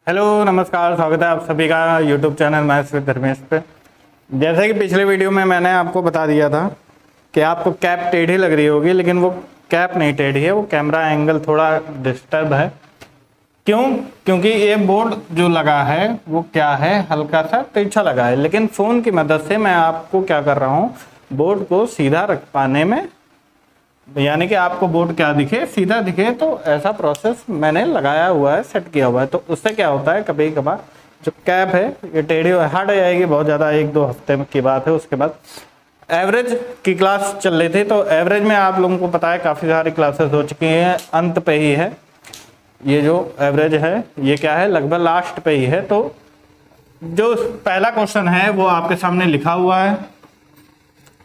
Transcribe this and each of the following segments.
Hello नमस्कार, स्वागत है आप सभी का YouTube channel maths with Dharmesh पे। जैसे कि पिछले वीडियो में मैंने आपको बता दिया था कि आपको कैप टेढ़ी लग रही होगी, लेकिन वो कैप नहीं टेढ़ी है, वो कैमरा एंगल थोड़ा डिस्टर्ब है। क्यों? क्योंकि ये बोर्ड जो लगा है वो क्या है, हल्का सा तिरछा लगा है, लेकिन फ़ोन की मदद से मैं आपको क्या कर रहा हूँ, बोर्ड को सीधा रख पाने में, यानी कि आपको बोर्ड क्या दिखे, सीधा दिखे, तो ऐसा प्रोसेस मैंने लगाया हुआ है, सेट किया हुआ है। तो उससे क्या होता है, कभी कभार जो कैप है ये टेढ़ी हट जाएगी, बहुत ज़्यादा 1-2 हफ्ते की बात है। उसके बाद एवरेज की क्लास चल रही थी, तो एवरेज में आप लोगों को पता है काफ़ी सारी क्लासेस हो चुकी हैं, अंत पे ही है ये जो एवरेज है, ये क्या है, लगभग लास्ट पे ही है। तो जो पहला क्वेश्चन है वो आपके सामने लिखा हुआ है,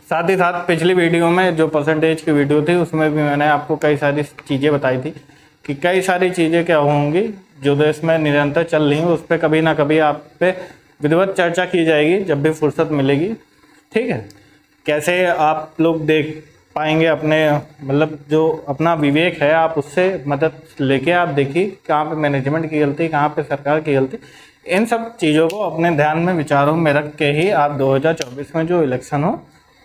साथ ही साथ पिछली वीडियो में जो परसेंटेज की वीडियो थी उसमें भी मैंने आपको कई सारी चीज़ें बताई थी कि कई सारी चीज़ें क्या होंगी जो देश में निरंतर चल रही हैं, उस पर कभी ना कभी आप पे विधिवत चर्चा की जाएगी जब भी फुर्सत मिलेगी। ठीक है, कैसे आप लोग देख पाएंगे अपने, मतलब जो अपना विवेक है आप उससे मदद लेके आप देखिए कहाँ पे मैनेजमेंट की गलती, कहाँ पे सरकार की गलती, इन सब चीज़ों को अपने ध्यान में, विचारों में रख के ही आप 2024 में जो इलेक्शन हो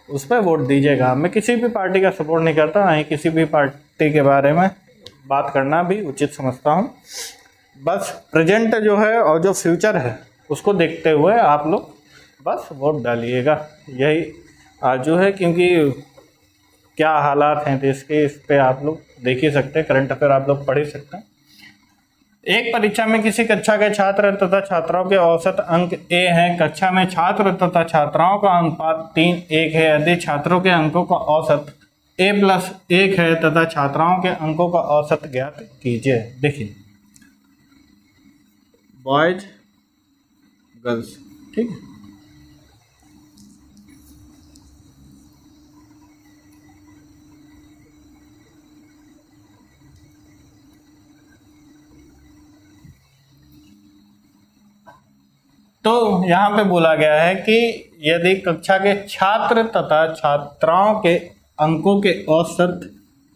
उस पर वोट दीजिएगा। मैं किसी भी पार्टी का सपोर्ट नहीं करता, ना ही किसी भी पार्टी के बारे में बात करना भी उचित समझता हूँ। बस प्रेजेंट जो है और जो फ्यूचर है उसको देखते हुए आप लोग बस वोट डालिएगा, यही आरज़ू है। क्योंकि क्या हालात हैं देश के, इस पे आप लोग देख ही सकते हैं, करंट अफेयर आप लोग पढ़ ही सकते हैं। एक परीक्षा में किसी कक्षा के छात्र तथा छात्राओं के औसत अंक ए हैं। कक्षा में छात्र तथा छात्राओं का अनुपात 3:1 है। यदि छात्रों के अंकों का औसत a+1 है तथा छात्राओं के अंकों का औसत ज्ञात कीजिए। देखिए, बॉयज गर्ल्स, ठीक है, तो यहाँ पे बोला गया है कि यदि कक्षा के छात्र तथा छात्राओं के अंकों के औसत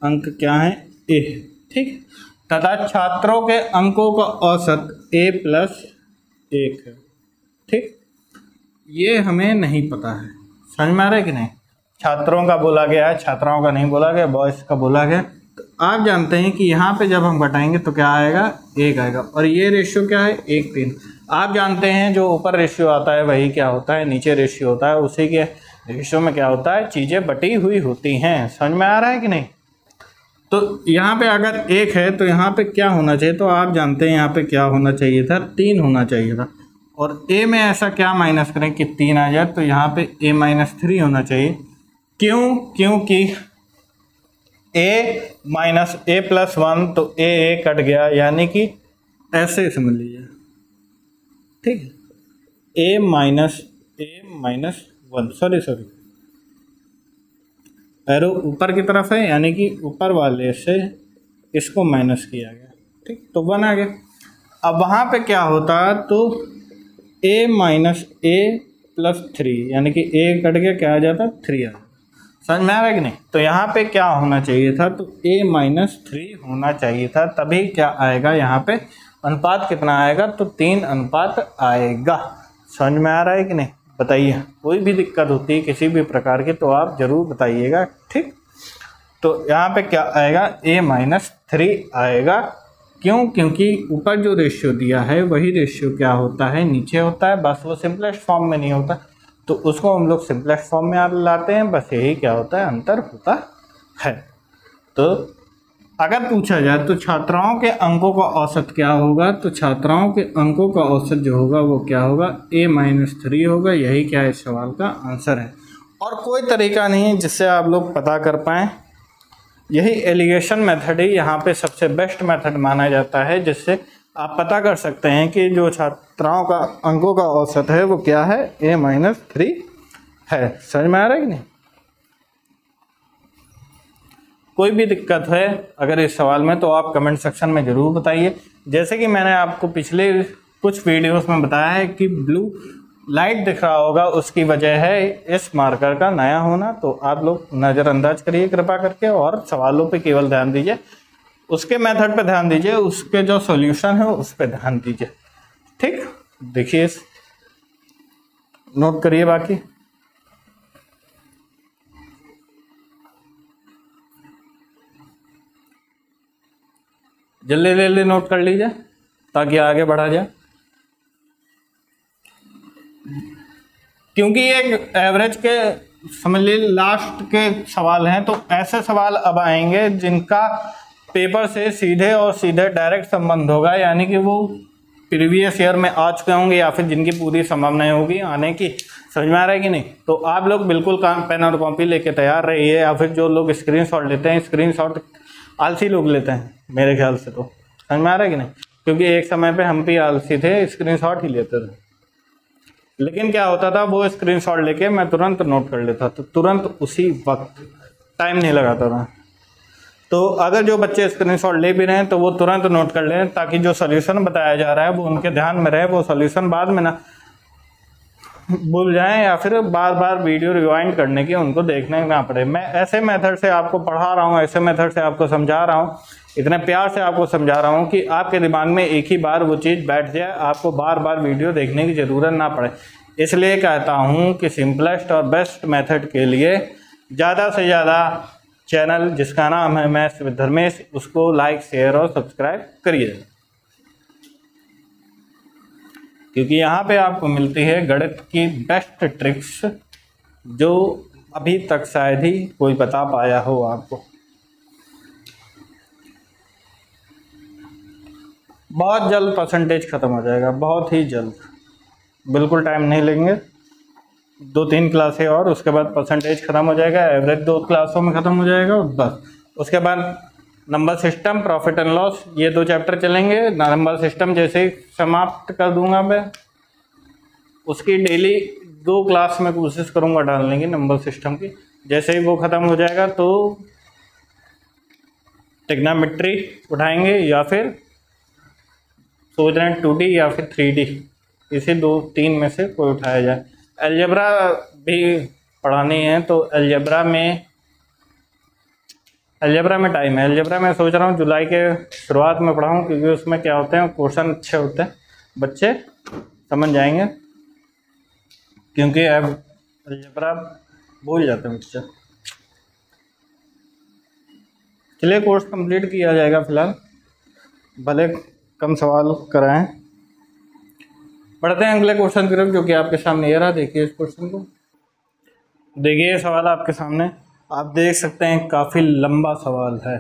अंक क्या हैं, ए, ठीक, तथा छात्रों के अंकों का औसत a+1 है। ठीक, ये हमें नहीं पता है, समझ में आ रहा है कि नहीं। छात्रों का बोला गया है, छात्राओं का नहीं बोला गया, बॉयज़ का बोला गया। तो आप जानते हैं कि यहाँ पे जब हम घटाएंगे तो क्या आएगा, 1 आएगा, और ये रेशियो क्या है, 1:3। आप जानते हैं जो ऊपर रेशियो आता है वही क्या होता है, नीचे रेशियो होता है, उसी के रेशियो में क्या होता है, चीज़ें बटी हुई होती हैं। समझ में आ रहा है कि नहीं। तो यहाँ पे अगर 1 है तो यहाँ पे क्या होना चाहिए, तो आप जानते हैं यहाँ पे क्या होना चाहिए था, 3 होना चाहिए था। और a में ऐसा क्या माइनस करें कि 3 आ जाए, तो यहाँ पे a-3 होना चाहिए। क्यों? क्योंकि a-a+1 तो a कट गया, यानी कि ऐसे समझ लीजिए, ठीक है, a-1 सॉरी एरो ऊपर की तरफ है, यानी कि ऊपर वाले से इसको माइनस किया गया, ठीक, तो 1 आ गया। अब वहाँ पे क्या होता है, तो a-a+3, यानी कि a कट गया, क्या आ जाता, 3 आ जाता। समझ में आ रहा है कि नहीं। तो यहाँ पे क्या होना चाहिए था, तो a-3 होना चाहिए था, तभी क्या आएगा, यहाँ पे अनुपात कितना आएगा, तो 3 अनुपात आएगा। समझ में आ रहा है कि नहीं, बताइए। कोई भी दिक्कत होती है किसी भी प्रकार की तो आप जरूर बताइएगा, ठीक। तो यहाँ पे क्या आएगा, a-3 आएगा। क्यों? क्योंकि ऊपर जो रेशियो दिया है वही रेशियो क्या होता है, नीचे होता है, बस वो सिंपलेस्ट फॉर्म में नहीं होता, तो उसको हम लोग सिंपलेस्ट फॉर्म में लाते हैं, बस यही क्या होता है, अंतर होता है। तो अगर पूछा जाए तो छात्राओं के अंकों का औसत क्या होगा, तो छात्राओं के अंकों का औसत जो होगा वो क्या होगा, a-3 होगा। यही क्या है, इस सवाल का आंसर है। और कोई तरीका नहीं है जिससे आप लोग पता कर पाएँ, यही एलिगेशन मेथड ही यहाँ पे सबसे बेस्ट मेथड माना जाता है, जिससे आप पता कर सकते हैं कि जो छात्राओं का अंकों का औसत है वो क्या है, a-3 है। समझ में आ रहा है कि नहीं। कोई भी दिक्कत है अगर इस सवाल में, तो आप कमेंट सेक्शन में ज़रूर बताइए। जैसे कि मैंने आपको पिछले कुछ वीडियोस में बताया है कि ब्लू लाइट दिख रहा होगा, उसकी वजह है इस मार्कर का नया होना, तो आप लोग नज़रअंदाज करिए कृपा करके, और सवालों पे केवल ध्यान दीजिए, उसके मेथड पे ध्यान दीजिए, उसके जो सॉल्यूशन है उस पर ध्यान दीजिए। ठीक, देखिए नोट करिए बाकी। जल्दी जल्दी नोट कर लीजिए ताकि आगे बढ़ा जाए, क्योंकि ये एवरेज के समझ लीजिए लास्ट के सवाल हैं। तो ऐसे सवाल अब आएंगे जिनका पेपर से सीधे और सीधे डायरेक्ट संबंध होगा, यानी कि वो प्रीवियस ईयर में आ चुके होंगे या फिर जिनकी पूरी संभावनाएं होगी आने की। समझ में आ रहा है कि नहीं? तो आप लोग बिल्कुल पेन और कॉपी लेके तैयार रहिए, या फिर जो लोग स्क्रीनशॉट लेते हैं, स्क्रीनशॉट आलसी लोग लेते हैं मेरे ख्याल से। तो समझ में आ रहा है कि नहीं? क्योंकि एक समय पे हम भी आलसी थे, स्क्रीनशॉट ही लेते थे। लेकिन क्या होता था, वो स्क्रीनशॉट लेके मैं तुरंत नोट कर लेता, तो तुरंत उसी वक्त, टाइम नहीं लगाता था। तो अगर जो बच्चे स्क्रीनशॉट ले भी रहे हैं तो वो तुरंत नोट कर लें, ताकि जो सॉल्यूशन बताया जा रहा है वो उनके ध्यान में रहे, वो सॉल्यूशन बाद में ना भूल जाएं या फिर बार बार वीडियो रिवाइंड करने की उनको देखने ना पड़े। मैं ऐसे मेथड से आपको पढ़ा रहा हूँ, ऐसे मेथड से आपको समझा रहा हूँ, इतने प्यार से आपको समझा रहा हूँ कि आपके दिमाग में एक ही बार वो चीज़ बैठ जाए, आपको बार बार वीडियो देखने की ज़रूरत ना पड़े। इसलिए कहता हूँ कि सिंपलेस्ट और बेस्ट मेथड के लिए ज़्यादा से ज़्यादा चैनल जिसका नाम है मैथ्स विद धर्मेश, उसको लाइक, शेयर और सब्सक्राइब करिए, क्योंकि यहाँ पे आपको मिलती है गणित की बेस्ट ट्रिक्स जो अभी तक शायद ही कोई बता पाया हो आपको। बहुत जल्द परसेंटेज ख़त्म हो जाएगा, बहुत ही जल्द, बिल्कुल टाइम नहीं लेंगे, 2-3 क्लासें और उसके बाद परसेंटेज ख़त्म हो जाएगा, एवरेज 2 क्लासों में ख़त्म हो जाएगा और बस। उसके बाद number system, profit and loss, ये 2 चैप्टर चलेंगे। नंबर सिस्टम जैसे ही समाप्त कर दूंगा मैं, उसकी डेली 2 क्लास में कोशिश करूंगा डालने की नंबर सिस्टम की। जैसे ही वो ख़त्म हो जाएगा तो ट्रिग्नोमेट्री उठाएंगे, या फिर सोच रहे हैं 2D या फिर 3D, इसी 2-3 में से कोई उठाया जाए। अलजेब्रा भी पढ़ानी है, तो अलजेब्रा में टाइम है। अलजेब्रा में सोच रहा हूँ जुलाई के शुरुआत में पढ़ाऊँ, क्योंकि उसमें क्या होते हैं, क्वेश्चन अच्छे होते हैं, बच्चे समझ जाएंगे, क्योंकि अब अलजेब्रा भूल जाते हैं बच्चे। चलिए कोर्स कंप्लीट किया जाएगा फिलहाल, भले कम सवाल कराएं। बढ़ते हैं अगले क्वेश्चन की तरफ, जो कि आपके सामने ये रहा। देखिए इस क्वेश्चन को, देखिए सवाल आपके सामने, आप देख सकते हैं काफ़ी लंबा सवाल है।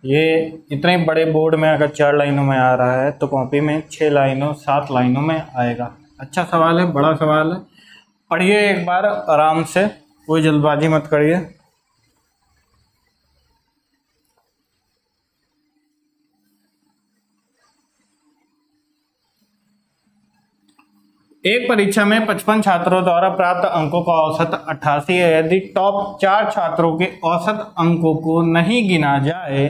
ये इतने बड़े बोर्ड में अगर 4 लाइनों में आ रहा है तो कॉपी में 6 लाइनों 7 लाइनों में आएगा। अच्छा सवाल है, बड़ा सवाल है, पढ़िए एक बार आराम से, कोई जल्दबाजी मत करिए। एक परीक्षा में 55 छात्रों द्वारा प्राप्त अंकों का औसत 88 है। यदि टॉप 4 छात्रों के औसत अंकों को नहीं गिना जाए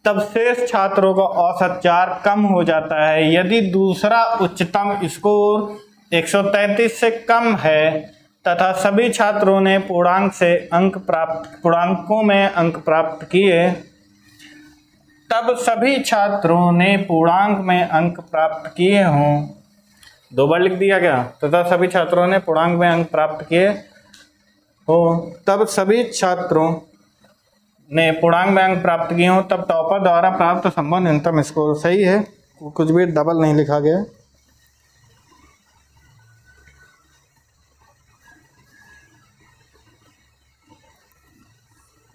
तब शेष छात्रों का औसत 4 कम हो जाता है। यदि दूसरा उच्चतम स्कोर 133 से कम है तथा सभी छात्रों ने पूर्णांकों में अंक प्राप्त किए, तब सभी छात्रों ने पूर्णांक में अंक प्राप्त किए हों। 2 बार लिख दिया गया, तथा सभी छात्रों ने पूर्णांक में अंक प्राप्त किए हो, तब सभी छात्रों ने पूर्णांक में अंक प्राप्त किए हो, तब टॉपर द्वारा प्राप्त संभव न्यूनतम स्कोर। सही है, कुछ भी डबल नहीं लिखा गया।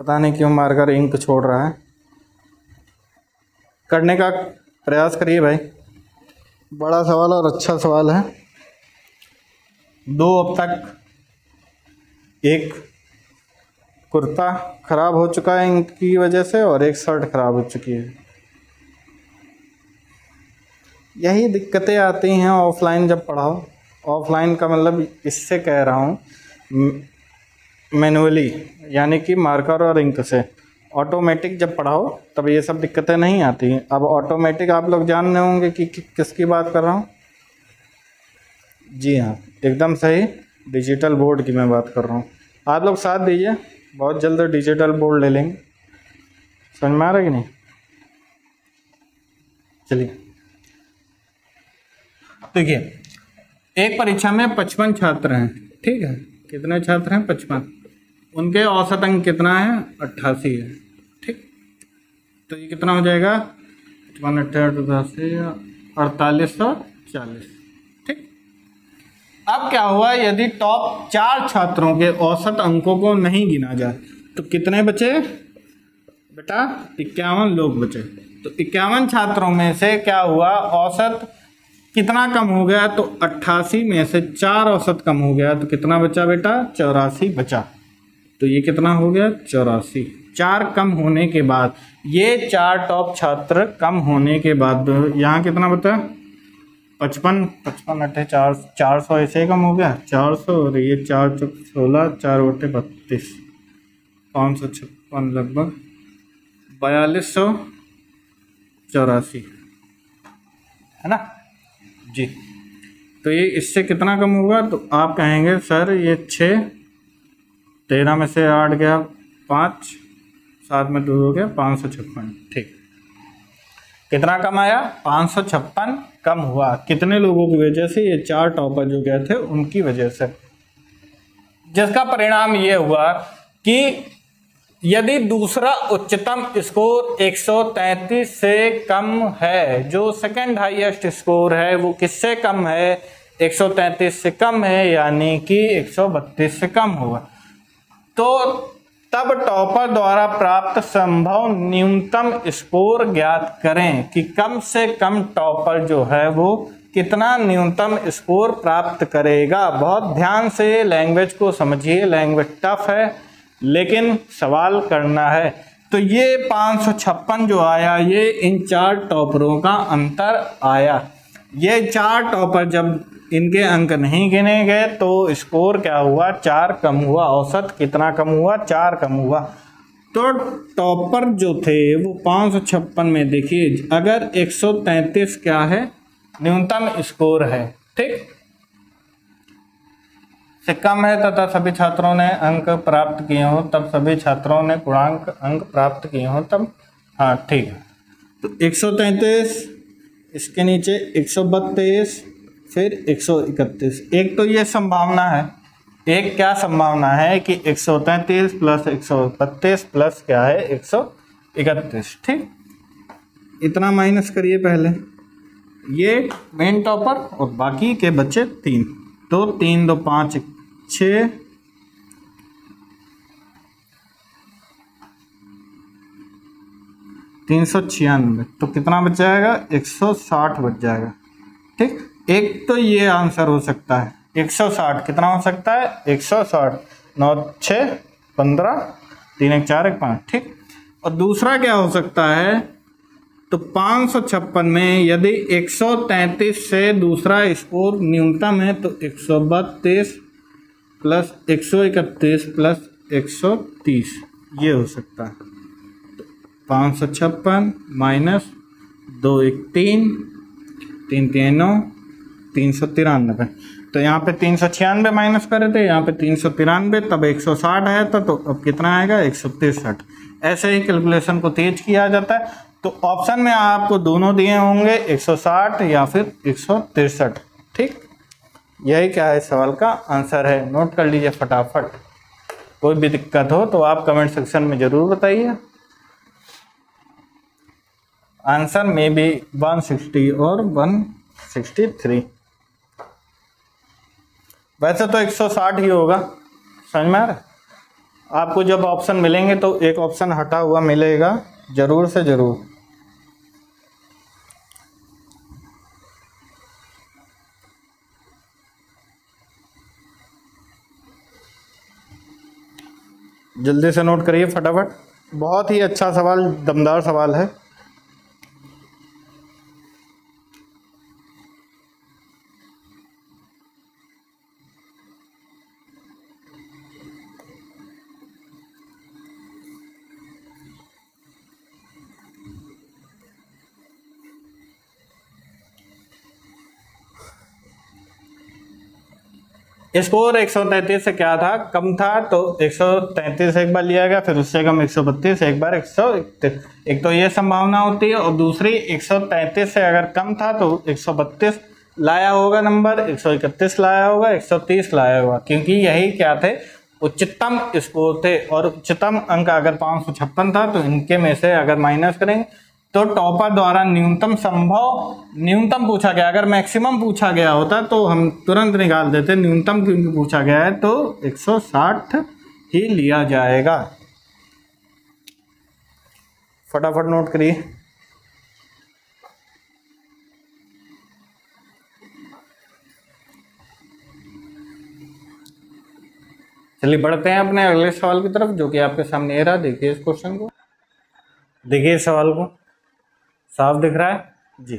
पता नहीं क्यों मार्कर इंक छोड़ रहा है, करने का प्रयास करिए भाई। बड़ा सवाल और अच्छा सवाल है। 2 अब तक, एक कुर्ता खराब हो चुका है इनकी वजह से और एक शर्ट खराब हो चुकी है। यही दिक्कतें आती हैं ऑफलाइन जब पढ़ाओ। ऑफलाइन का मतलब इससे कह रहा हूँ मैनुअली, यानी कि मार्कर और इंक से। ऑटोमेटिक जब पढ़ाओ तब ये सब दिक्कतें नहीं आती हैं। अब ऑटोमेटिक आप लोग जान रहे होंगे कि किसकी बात कर रहा हूँ। जी हाँ, एकदम सही, डिजिटल बोर्ड की मैं बात कर रहा हूँ। आप लोग साथ दीजिए, बहुत जल्द डिजिटल बोर्ड ले लेंगे। समझ में आ रहा है कि नहीं? चलिए देखिए एक परीक्षा में 55 छात्र हैं, ठीक है, कितने छात्र हैं? 55। उनके औसत अंक कितना है? 88 है, ठीक। तो ये कितना हो जाएगा? 4840, ठीक। अब क्या हुआ, यदि टॉप 4 छात्रों के औसत अंकों को नहीं गिना जाए तो कितने बचे बेटा? 51 लोग बचे। तो 51 छात्रों में से क्या हुआ, औसत कितना कम हो गया? तो 88 में से 4 औसत कम हो गया, तो कितना बचा बेटा? 84 बचा। तो ये कितना हो गया? 84। 4 कम होने के बाद, ये 4 टॉप छात्र कम होने के बाद यहाँ कितना बचा? 55 अट्ठे 400 ऐसे ही कम हो गया, 400। और ये 4 चौक 16, 4 बटे 32, 556 लगभग 4284 है ना जी। तो ये इससे कितना कम होगा? तो आप कहेंगे सर ये 6, 13 में से 8 गया 5, 7 में 2 हो गया 556, ठीक। कितना कम आया? 556 कम हुआ। कितने लोगों की वजह से? ये 4 टॉपर जो गए थे उनकी वजह से, जिसका परिणाम ये हुआ कि यदि दूसरा उच्चतम स्कोर 133 से कम है, जो सेकंड हाईएस्ट स्कोर है वो किससे कम है? 133 से कम है, यानी कि 132 से कम होगा। तो तब टॉपर द्वारा प्राप्त संभव न्यूनतम स्कोर ज्ञात करें कि कम से कम टॉपर जो है वो कितना न्यूनतम स्कोर प्राप्त करेगा। बहुत ध्यान से लैंग्वेज को समझिए, लैंग्वेज टफ है लेकिन सवाल करना है। तो ये 556 जो आया, ये इन 4 टॉपरों का अंतर आया। ये 4 टॉपर जब इनके अंक नहीं गिने गए तो स्कोर क्या हुआ? 4 कम हुआ। औसत कितना कम हुआ? 4 कम हुआ। तो टॉपर जो थे वो 556 में, देखिए अगर 133 क्या है? न्यूनतम स्कोर है, ठीक, से कम है तथा सभी छात्रों ने अंक प्राप्त किए हो, तब सभी छात्रों ने पूर्णांक अंक प्राप्त किए हो तब, हाँ ठीक है। तो 133, इसके नीचे 132, फिर 131। एक तो ये संभावना है, एक क्या संभावना है कि 133 प्लस 132 प्लस क्या है? 131, ठीक। इतना माइनस करिए पहले, ये मेन टॉपर और बाकी के बच्चे 3। तो 3 2 5 6, 396। तो कितना बच जाएगा? 160 बच जाएगा, ठीक। एक तो ये आंसर हो सकता है 160। कितना हो सकता है? 160। 9 6 15, 3 1 4 1 5, ठीक। और दूसरा क्या हो सकता है? तो 556 में यदि 133 से दूसरा स्कोर न्यूनतम है तो 132 प्लस 131 प्लस 130, ये हो सकता है। तो 556 माइनस 2 1 3, 3 3 9, 393। तो यहाँ पे 396 माइनस करे थे, यहाँ पे 393, तब 160 आया था, तो अब कितना आएगा? 163। ऐसे ही कैलकुलेशन को तेज किया जाता है। तो ऑप्शन में आपको दोनों दिए होंगे, 160 या फिर 163, ठीक। यही क्या है सवाल का आंसर है। नोट कर लीजिए फटाफट। कोई भी दिक्कत हो तो आप कमेंट सेक्शन में जरूर बताइए। आंसर में भी 160 और 163। वैसे तो 160 ही होगा, समझ में आ रहा है? आपको जब ऑप्शन मिलेंगे तो एक ऑप्शन हटा हुआ मिलेगा जरूर से जरूर। जल्दी से नोट करिए फटाफट। बहुत ही अच्छा सवाल, दमदार सवाल है। स्कोर 133 से क्या था? कम था, तो 133 एक बार लिया गया, फिर उससे कम 132, एक बार 131। एक तो ये संभावना होती है, और दूसरी 133 से अगर कम था तो 132 लाया होगा नंबर, 131 लाया होगा, 130 लाया होगा, क्योंकि यही क्या थे, उच्चतम स्कोर थे। और उच्चतम अंक अगर 556 था तो इनके में से अगर माइनस करेंगे तो टॉपर द्वारा न्यूनतम संभव, न्यूनतम पूछा गया, अगर मैक्सिमम पूछा गया होता तो हम तुरंत निकाल देते, न्यूनतम क्योंकि पूछा गया है तो 160 ही लिया जाएगा। फटाफट नोट करिए। चलिए बढ़ते हैं अपने अगले सवाल की तरफ, जो कि आपके सामने ये रहा। देखिए इस क्वेश्चन को, देखिए इस सवाल को, साफ दिख रहा है जी।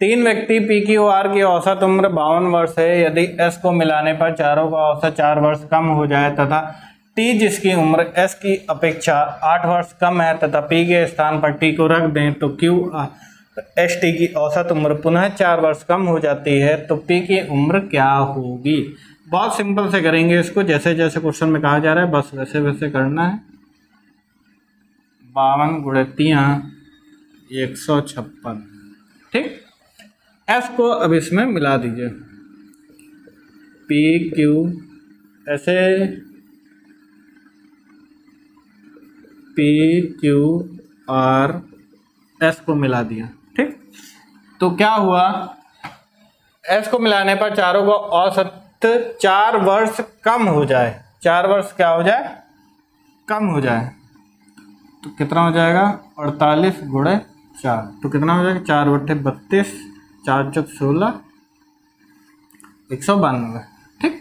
3 व्यक्ति पी क्यू आर की औसत उम्र 52 वर्ष है। यदि एस को मिलाने पर चारों का औसत 4 वर्ष कम हो जाए तथा टी जिसकी उम्र एस की अपेक्षा 8 वर्ष कम है तथा पी के स्थान पर टी को रख दें तो क्यू एस टी की औसत उम्र पुनः 4 वर्ष कम हो जाती है, तो पी की उम्र क्या होगी। बहुत सिंपल से करेंगे इसको, जैसे जैसे क्वेश्चन में कहा जा रहा है बस वैसे वैसे करना है। 52 गुणे 3 156, ठीक। एस को अब इसमें मिला दीजिए, पी क्यू ऐसे पी क्यू आर एस को मिला दिया, ठीक। तो क्या हुआ, एस को मिलाने पर चारों को औसत 4 वर्ष कम हो जाए, 4 वर्ष क्या हो जाए, कम हो जाए, तो कितना हो जाएगा 48 गुणे 4, तो कितना हो जाएगा 4 बट्टे 32, 4 चौक 16, 192, ठीक।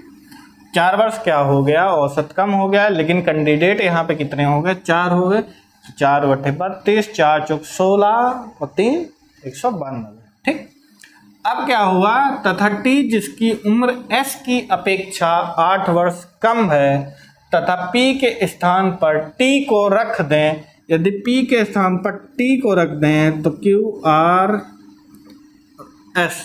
4 वर्ष क्या हो गया, औसत कम हो गया, लेकिन कैंडिडेट यहाँ पे कितने हो गए, 4 हो गए, 4 बट्टे 32, 4 चौक 16 और 3 192, ठीक। अब क्या हुआ, तथा टी जिसकी उम्र एस की अपेक्षा 8 वर्ष कम है तथा पी के स्थान पर टी को रख दें, यदि पी के स्थान पर टी को रख दें तो क्यू आर एस,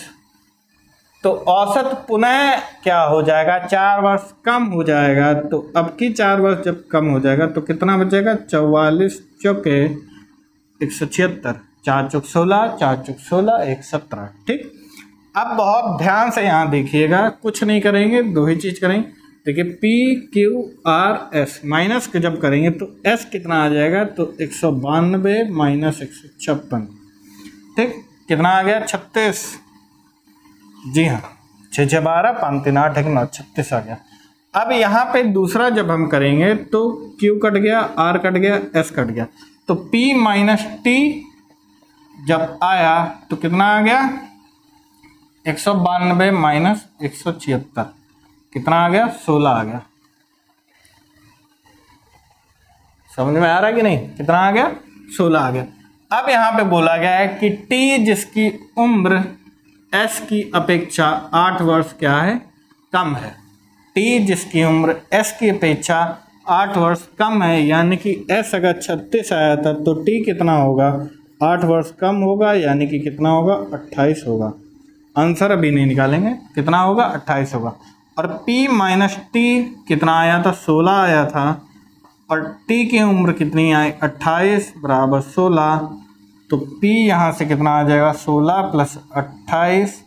तो औसत पुनः क्या हो जाएगा, 4 वर्ष कम हो जाएगा। तो अब की 4 वर्ष जब कम हो जाएगा तो कितना बचेगा, 44 चौके 176, 4 चौक 16, 4 चौक 16, 117, ठीक। अब बहुत ध्यान से यहाँ देखिएगा, कुछ नहीं करेंगे, 2 ही चीज करेंगे। देखिए P Q R S minus के जब करेंगे तो एस कितना आ जाएगा, तो 192 माइनस 156, ठीक। कितना आ गया, 36, जी हाँ, 6 6 12, 5 3 8 1 9, 36 आ गया। अब यहाँ पे दूसरा जब हम करेंगे तो Q कट गया, R कट गया, S कट गया, तो P माइनस टी जब आया तो कितना आ गया, 192 माइनस 176, कितना आ गया, 16 आ गया। समझ में आ रहा है कि नहीं, कितना आ गया, 16 आ गया। अब यहाँ पे बोला गया है कि T जिसकी उम्र S की अपेक्षा 8 वर्ष क्या है, कम है। T जिसकी उम्र S की अपेक्षा 8 वर्ष कम है, यानी कि S अगर 36 आया था तो T कितना होगा, 8 वर्ष कम होगा, यानी कि कितना होगा, 28 होगा। आंसर अभी नहीं निकालेंगे, कितना होगा, 28 होगा। और P माइनस टी कितना आया था, 16 आया था, और T की उम्र कितनी आई, 28 बराबर 16, तो P यहाँ से कितना आ जाएगा, 16 प्लस 28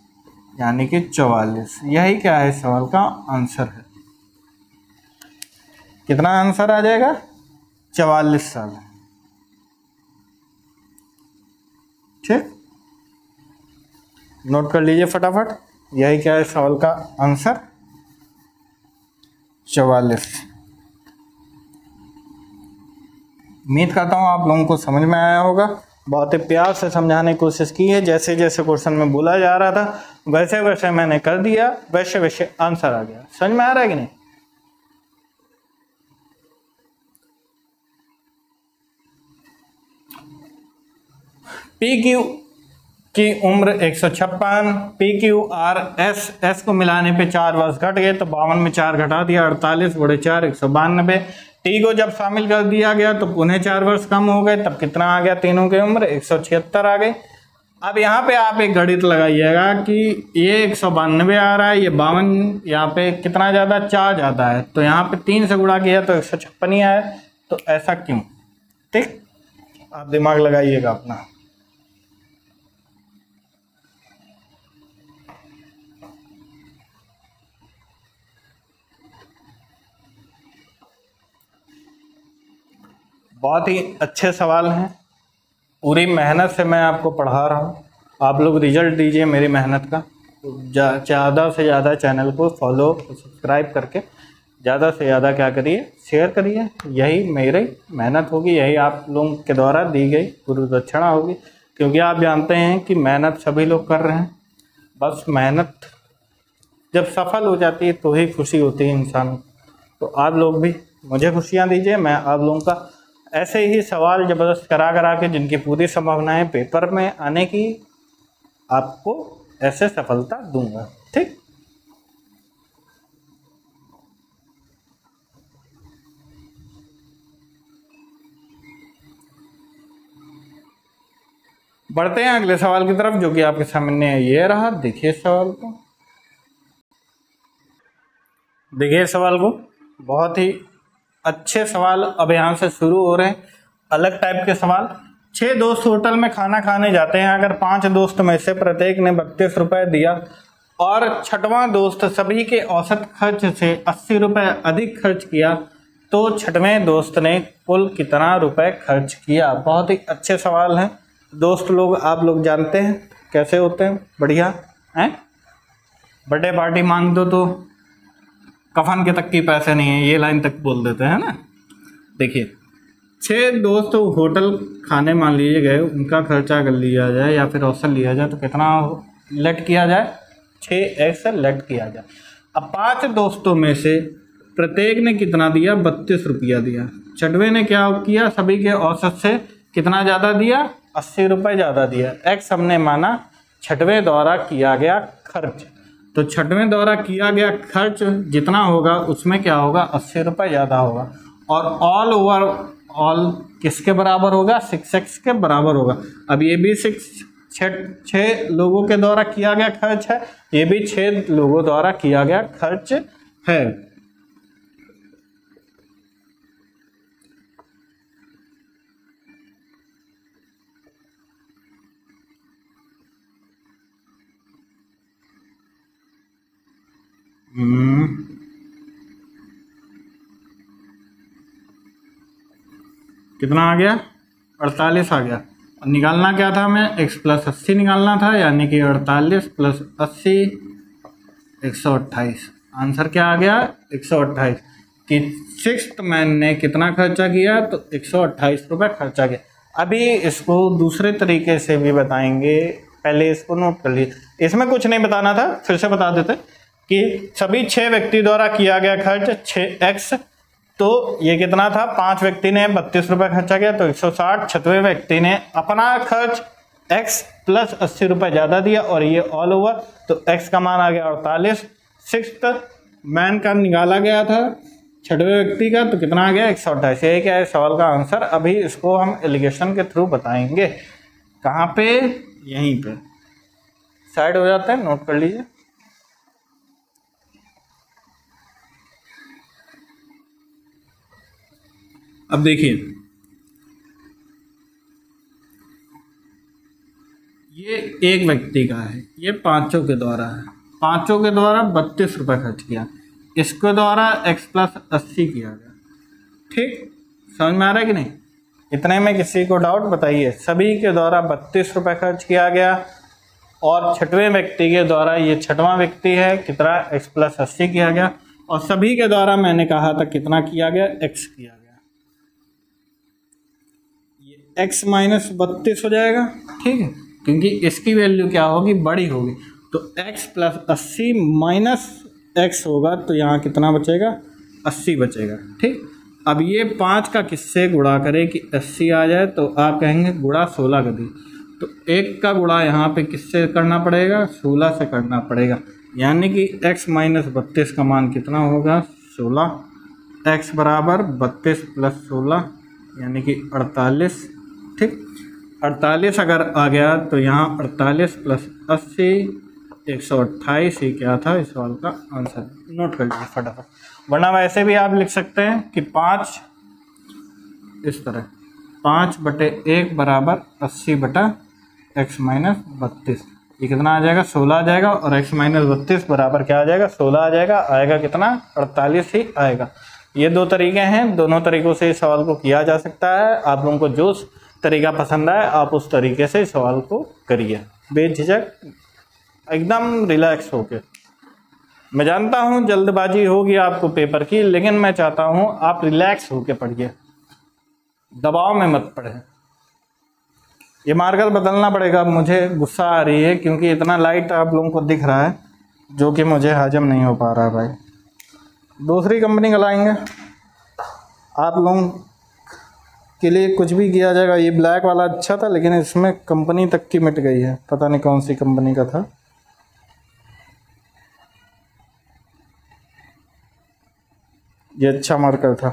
यानी कि 44। यही क्या है सवाल का आंसर है। कितना आंसर आ जाएगा, 44 साल, ठीक। नोट कर लीजिए फटाफट, यही क्या है सवाल का आंसर, 44। उम्मीद करता हूँ आप लोगों को समझ में आया होगा। बहुत ही प्यार से समझाने की कोशिश की है, जैसे जैसे क्वेश्चन में बोला जा रहा था वैसे वैसे मैंने कर दिया, वैसे वैसे आंसर आ गया। समझ में आ रहा है कि नहीं। पी क्यू की उम्र 156, P Q R S, S को मिलाने पे 4 वर्ष घट गए तो 52 में 4 घटा दिया, 48 बड़े 4 192। टी को जब शामिल कर दिया गया तो पुनः 4 वर्ष कम हो गए, तब कितना आ गया, तीनों की उम्र 176 आ गई। अब यहाँ पे आप एक गणित लगाइएगा कि ये 192 आ रहा है, ये 52, यहाँ पे कितना ज़्यादा, 4 ज़्यादा है, तो यहाँ पे 3 से गुणा किया तो 156 ही आया, तो ऐसा क्यों, ठीक। आप दिमाग लगाइएगा अपना। बहुत ही अच्छे सवाल हैं, पूरी मेहनत से मैं आपको पढ़ा रहा हूँ। आप लोग रिजल्ट दीजिए मेरी मेहनत का। ज़्यादा से ज़्यादा चैनल को फॉलो सब्सक्राइब करके ज़्यादा से ज़्यादा क्या करिए, शेयर करिए। यही मेरी मेहनत होगी, यही आप लोगों के द्वारा दी गई गुरु दक्षिणा होगी, क्योंकि आप जानते हैं कि मेहनत सभी लोग कर रहे हैं। बस मेहनत जब सफल हो जाती है तो ही खुशी होती है इंसान को। तो आप लोग भी मुझे खुशियाँ दीजिए, मैं आप लोगों का ऐसे ही सवाल ज़बरदस्त करा के जिनकी पूरी संभावनाएं पेपर में आने की, आपको ऐसे सफलता दूंगा। ठीक, बढ़ते हैं अगले सवाल की तरफ, जो कि आपके सामने ये रहा। देखिए सवाल को, देखिए सवाल को। बहुत ही अच्छे सवाल अब यहाँ से शुरू हो रहे हैं, अलग टाइप के सवाल। 6 दोस्त होटल में खाना खाने जाते हैं। अगर 5 दोस्त में से प्रत्येक ने 32 रुपये दिया और 6वां दोस्त सभी के औसत खर्च से 80 रुपये अधिक खर्च किया, तो 6वें दोस्त ने कुल कितना रुपए खर्च किया? बहुत ही अच्छे सवाल हैं दोस्त लोग, आप लोग जानते हैं कैसे होते हैं, बढ़िया हैं। बर्थडे पार्टी मांग दो तो कफन के तक की पैसे नहीं है, ये लाइन तक बोल देते हैं ना। देखिए 6 दोस्त होटल खाने मान लीजिए गए, उनका खर्चा कर लिया जाए या फिर औसत लिया जाए तो कितना लेट किया जाए? 6x लेट किया जाए। अब 5 दोस्तों में से प्रत्येक ने कितना दिया? 32 रुपया दिया। 6वें ने क्या किया? सभी के औसत से कितना ज़्यादा दिया? 80 रुपये ज़्यादा दिया। x हमने माना 6वें द्वारा किया गया खर्च, तो 6वें द्वारा किया गया खर्च जितना होगा उसमें क्या होगा? 80 रुपये ज़्यादा होगा। और ऑल ओवर ऑल किसके बराबर होगा? 6x के बराबर होगा। अब ये भी 6 लोगों के द्वारा किया गया खर्च है, ये भी 6 लोगों द्वारा किया गया खर्च है। कितना आ गया? 48 आ गया। और निकालना क्या था हमें? x + 80 निकालना था, यानी कि 48 + 80 128। आंसर क्या आ गया? 128। कि 6th मैन ने कितना खर्चा किया? तो 128 रुपये खर्चा किया। अभी इसको दूसरे तरीके से भी बताएंगे, पहले इसको नोट कर लीजिए। इसमें कुछ नहीं बताना था, फिर से बता देते कि सभी 6 व्यक्ति द्वारा किया गया खर्च 6x, तो ये कितना था? 5 व्यक्ति ने 32 रुपये खर्चा किया तो 160। 6वें व्यक्ति ने अपना खर्च x + 80 रुपये ज़्यादा दिया और ये ऑल ओवर, तो x का मान आ गया 48। 6th मैन का निकाला गया था 6वें व्यक्ति का, तो कितना आ गया? 128। यही क्या है सवाल का आंसर। अभी इसको हम एलिगेशन के थ्रू बताएंगे। कहाँ पे? यहीं पे साइड हो जाता है, नोट कर लीजिए। अब देखिए ये एक व्यक्ति का है, ये 5 के द्वारा है। 5 के द्वारा 32 रुपये खर्च किया, इसके द्वारा x + 80 किया गया। ठीक, समझ में आ रहा है कि नहीं? इतने में किसी को डाउट? बताइए। सभी के द्वारा 32 रुपये खर्च किया गया और 6वें व्यक्ति के द्वारा, ये 6वां व्यक्ति है, कितना? x + 80 किया गया। और सभी के द्वारा मैंने कहा था कितना किया गया? x किया गया। x - 32 हो जाएगा, ठीक है, क्योंकि इसकी वैल्यू क्या होगी? बड़ी होगी। तो x + 80 - x होगा, तो यहाँ कितना बचेगा? 80 बचेगा। ठीक, अब ये 5 का किससे गुणा करें कि 80 आ जाए? तो आप कहेंगे गुणा 16 कर दी, तो 1 का गुणा यहाँ पे किससे करना पड़ेगा? 16 से करना पड़ेगा, यानी कि x - 32 का मान कितना होगा? 16। x बराबर 32 + 16 यानी कि 48। ठीक, 48 अगर आ गया तो यहाँ 48 + 80 128 ही क्या था इस सवाल का आंसर। नोट कर लीजिए फटाफट, वरना वैसे भी आप लिख सकते हैं कि 5 इस तरह 5/1 बराबर 80/x - 32। ये कितना आ जाएगा? 16 आ जाएगा। और x - 32 बराबर क्या आ जाएगा? 16 आ जाएगा। आएगा कितना? 48 ही आएगा। ये दो तरीके हैं, दोनों तरीक़ों से इस सवाल को किया जा सकता है। आप लोगों को जो तरीका पसंद आए आप उस तरीके से इस सवाल को करिए, बेझिझक एकदम रिलैक्स होके। मैं जानता हूँ जल्दबाजी होगी आपको पेपर की, लेकिन मैं चाहता हूँ आप रिलैक्स होके पढ़िए, दबाव में मत पढ़ें। ये मार्कर बदलना पड़ेगा, मुझे गुस्सा आ रही है क्योंकि इतना लाइट आप लोगों को दिख रहा है जो कि मुझे हजम नहीं हो पा रहा है भाई। दूसरी कंपनी का लाएंगे, आप लोगों के लिए कुछ भी किया जाएगा। ये ब्लैक वाला अच्छा था लेकिन इसमें कंपनी तक की मिट गई है, पता नहीं कौन सी कंपनी का था। ये अच्छा मार्कर था।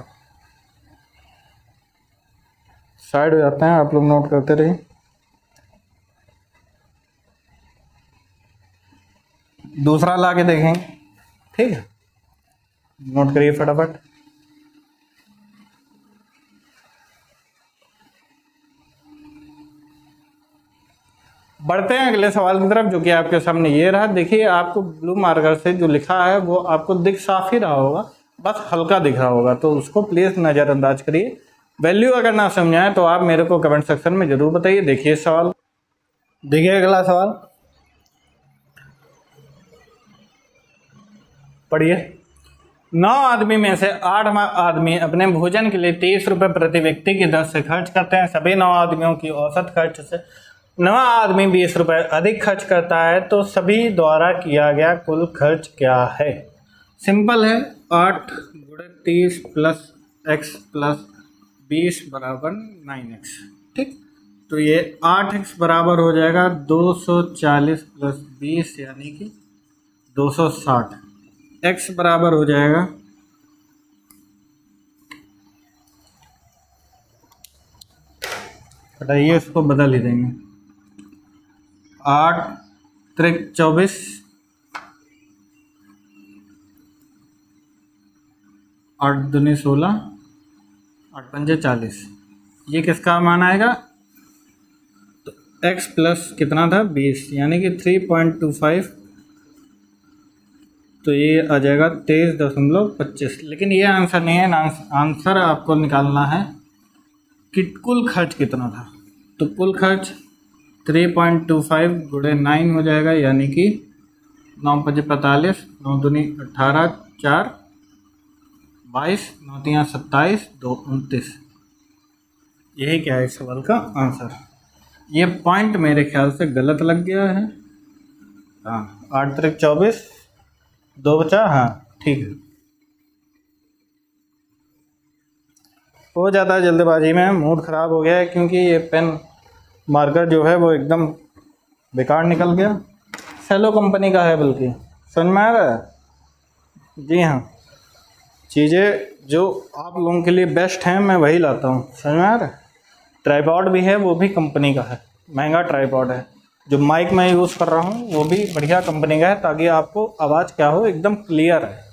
साइड हो जाते हैं, आप लोग नोट करते रहिए। दूसरा ला के देखेंगे, ठीक है, नोट करिए फटाफट। बढ़ते हैं अगले सवाल की तरफ, जो कि आपके सामने ये रहा। देखिए आपको ब्लू मार्कर से जो लिखा है वो आपको दिख साफ ही रहा होगा, बस हल्का दिख रहा होगा, तो उसको प्लीज़ नज़रअंदाज करिए। वैल्यू अगर ना समझाएं तो आप मेरे को कमेंट सेक्शन में ज़रूर बताइए। देखिए सवाल, देखिए अगला सवाल पढ़िए। 9 आदमी में से 8 आदमी अपने भोजन के लिए 30 रुपये प्रति व्यक्ति की दर से खर्च करते हैं। सभी 9 आदमियों की औसत खर्च से 9वां आदमी 20 रुपये अधिक खर्च करता है, तो सभी द्वारा किया गया कुल खर्च क्या है? सिंपल है, 8 × 30 प्लस x प्लस 20 बराबर 9x, ठीक। तो ये 8x बराबर हो जाएगा 240 प्लस 20 यानी कि 260। x बराबर हो जाएगा हटाइए, इसको बदल ही देंगे। 8 × 24, 8 दूनी 16, 8 पंजे 40। ये किसका मान आएगा? तो x प्लस कितना था 20 यानी कि 3.25, तो ये आ जाएगा 23.25। लेकिन ये आंसर नहीं है, आंसर आपको निकालना है कि कुल खर्च कितना था। तो कुल खर्च 3.25 × 9 हो जाएगा यानी कि 9 × 5 = 45, 9 दूनी 18, 4 22, 9 × 3 = 27, 2 29। यही क्या है इस सवाल का आंसर। ये पॉइंट मेरे ख्याल से गलत लग गया है। हाँ, 8 × 24, 2 बचा, हाँ ठीक है। हो जाता है जल्दबाजी में, मूड ख़राब हो गया है क्योंकि ये पेन मार्कर जो है वो एकदम बेकार निकल गया। सेलो कंपनी का है, बल्कि समझ में आ रहा है? जी हाँ, चीज़ें जो आप लोगों के लिए बेस्ट हैं मैं वही लाता हूँ, समझ में आ रहा है? ट्राइपॉड भी है, वो भी कंपनी का है, महंगा ट्राइपॉड है। जो माइक मैं यूज़ कर रहा हूँ वो भी बढ़िया कंपनी का है, ताकि आपको आवाज़ क्या हो एकदम क्लियर है।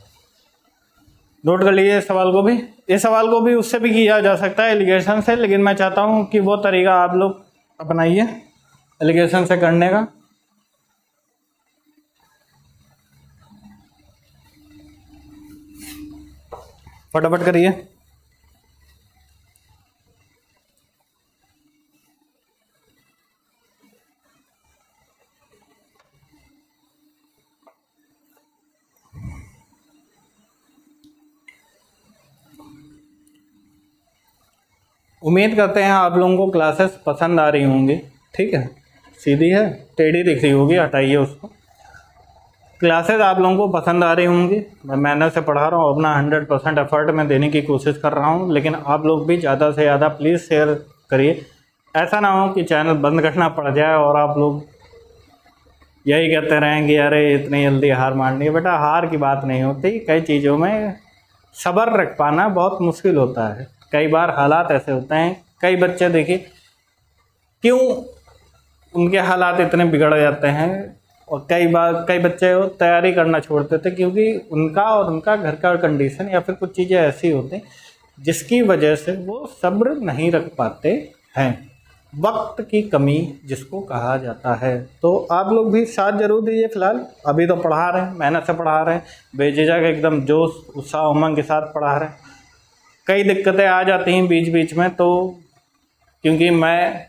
नोट कर लीजिए इस सवाल को भी। इस सवाल को भी उससे भी किया जा सकता है, एलिगेशन से, लेकिन मैं चाहता हूँ कि वो तरीका आप लोग अपनाइए एलिगेशन से करने का। फटाफट करिए। उम्मीद करते हैं आप लोगों को क्लासेस पसंद आ रही होंगी, ठीक है। सीधी है, टेढ़ी दिख रही होगी, हटाइए उसको। क्लासेस आप लोगों को पसंद आ रही होंगी, मैं मेहनत से पढ़ा रहा हूँ, अपना 100% एफर्ट में देने की कोशिश कर रहा हूँ, लेकिन आप लोग भी ज़्यादा से ज़्यादा प्लीज़ शेयर करिए। ऐसा ना हो कि चैनल बंद करना पड़ जाए और आप लोग यही कहते रहें कि अरे इतनी जल्दी हार मारनी है। बेटा, हार की बात नहीं होती, कई चीज़ों में सब्र रख पाना बहुत मुश्किल होता है। कई बार हालात ऐसे होते हैं, कई बच्चे देखिए क्यों उनके हालात इतने बिगड़ जाते हैं, और कई बार कई बच्चे तैयारी करना छोड़ देते क्योंकि उनका और उनका घर का कंडीशन या फिर कुछ चीज़ें ऐसी होती जिसकी वजह से वो सब्र नहीं रख पाते हैं। वक्त की कमी जिसको कहा जाता है। तो आप लोग भी साथ जरूर दीजिए। फिलहाल अभी तो पढ़ा रहे हैं, मेहनत से पढ़ा रहे हैं, बेझिझक एकदम जोश उत्साह उमंग के साथ पढ़ा रहे हैं। कई दिक्कतें आ जाती हैं बीच बीच में, तो क्योंकि मैं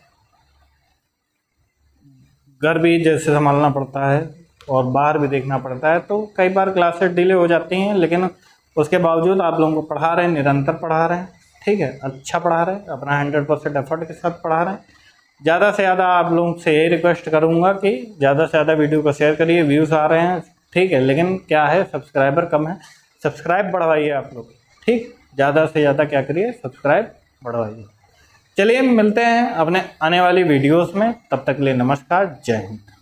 घर भी जैसे संभालना पड़ता है और बाहर भी देखना पड़ता है, तो कई बार क्लासेस डिले हो जाती हैं, लेकिन उसके बावजूद आप लोगों को पढ़ा रहे हैं, निरंतर पढ़ा रहे हैं, ठीक है, अच्छा पढ़ा रहे हैं, अपना 100% एफर्ट के साथ पढ़ा रहे हैं। ज़्यादा से ज़्यादा आप लोगों से यही रिक्वेस्ट करूँगा कि ज़्यादा से ज़्यादा वीडियो को शेयर करिए। व्यूज़ आ रहे हैं, ठीक है, लेकिन क्या है, सब्सक्राइबर कम है, सब्सक्राइब बढ़वाइए आप लोग, ठीक, ज़्यादा से ज़्यादा क्या करिए, सब्सक्राइब बढ़वाइए। चलिए मिलते हैं अपने आने वाली वीडियोस में, तब तक के लिए नमस्कार, जय हिंद।